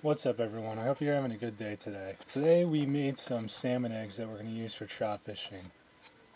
What's up everyone, I hope you're having a good day today. Today we made some salmon eggs that we're going to use for trout fishing.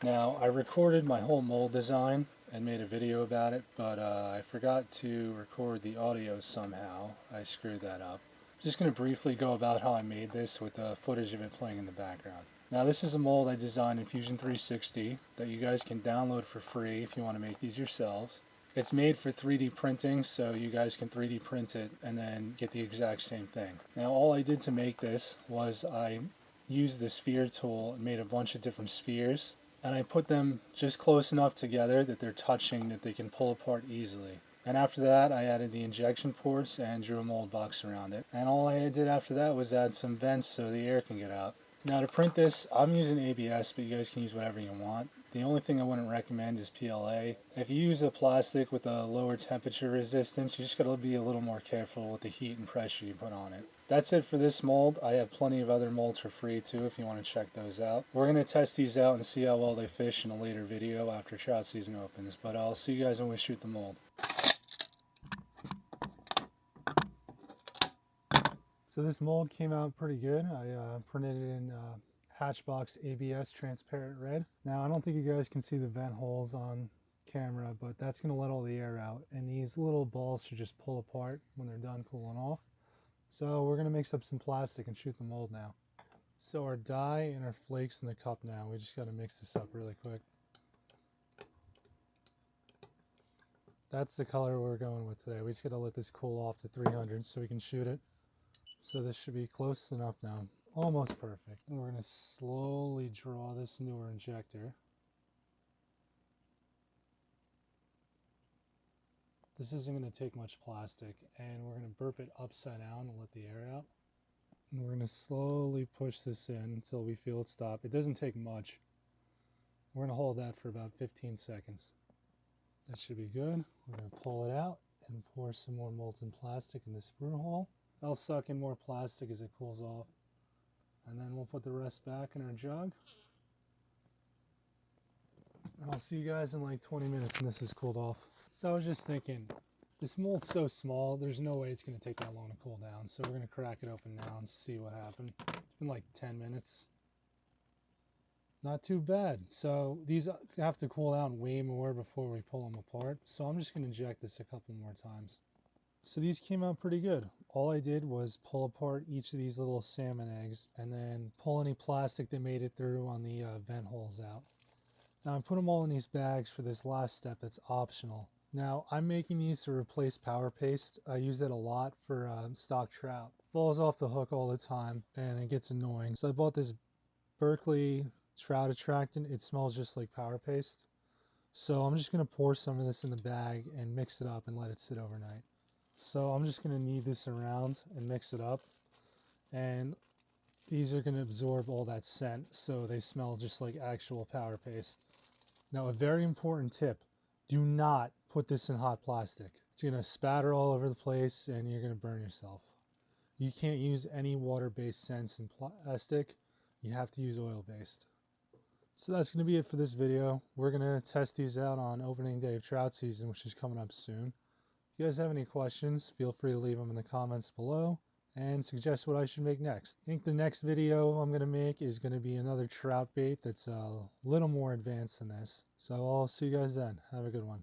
Now I recorded my whole mold design and made a video about it, but I forgot to record the audio somehow. I screwed that up. I'm just going to briefly go about how I made this with footage of it playing in the background. Now this is a mold I designed in Fusion 360 that you guys can download for free if you want to make these yourselves. It's made for 3D printing, so you guys can 3D print it and then get the exact same thing. Now all I did to make this was I used the sphere tool and made a bunch of different spheres, and I put them just close enough together that they're touching that they can pull apart easily. And after that I added the injection ports and drew a mold box around it. And all I did after that was add some vents so the air can get out. Now to print this, I'm using ABS, but you guys can use whatever you want. The only thing I wouldn't recommend is PLA. If you use a plastic with a lower temperature resistance, you just gotta be a little more careful with the heat and pressure you put on it. That's it for this mold. I have plenty of other molds for free too if you want to check those out. We're going to test these out and see how well they fish in a later video after trout season opens, but I'll see you guys when we shoot the mold. So this mold came out pretty good. I printed it in Hatchbox ABS transparent red. Now I don't think you guys can see the vent holes on camera, but that's going to let all the air out, and these little balls should just pull apart when they're done cooling off. So we're going to mix up some plastic and shoot the mold now. So our dye and our flakes in the cup now. We just got to mix this up really quick. That's the color we're going with today. We just got to let this cool off to 300 so we can shoot it. So this should be close enough now. Almost perfect. And we're going to slowly draw this into our injector. This isn't going to take much plastic, and we're going to burp it upside down and let the air out. And we're going to slowly push this in until we feel it stop. It doesn't take much. We're going to hold that for about 15 seconds. That should be good. We're going to pull it out and pour some more molten plastic in the sprue hole. That'll suck in more plastic as it cools off. And then we'll put the rest back in our jug. And I'll see you guys in like 20 minutes when this is cooled off. So I was just thinking, this mold's so small, there's no way it's going to take that long to cool down. So we're going to crack it open now and see what happened. It's been like 10 minutes. Not too bad. So these have to cool down way more before we pull them apart. So I'm just going to inject this a couple more times. So these came out pretty good. All I did was pull apart each of these little salmon eggs and then pull any plastic that made it through on the vent holes out. Now I put them all in these bags for this last step. It's optional. Now I'm making these to replace power paste. I use that a lot for stock trout. Falls off the hook all the time and it gets annoying. So I bought this Berkeley trout attractant. It smells just like power paste. So I'm just going to pour some of this in the bag and mix it up and let it sit overnight. So I'm just going to knead this around and mix it up. And these are going to absorb all that scent so they smell just like actual power paste. Now a very important tip, do not put this in hot plastic. It's going to spatter all over the place and you're going to burn yourself. You can't use any water-based scents in plastic. You have to use oil-based. So that's going to be it for this video. We're going to test these out on opening day of trout season, which is coming up soon. If you guys have any questions, feel free to leave them in the comments below and suggest what I should make next. I think the next video I'm going to make is going to be another trout bait that's a little more advanced than this. So I'll see you guys then. Have a good one.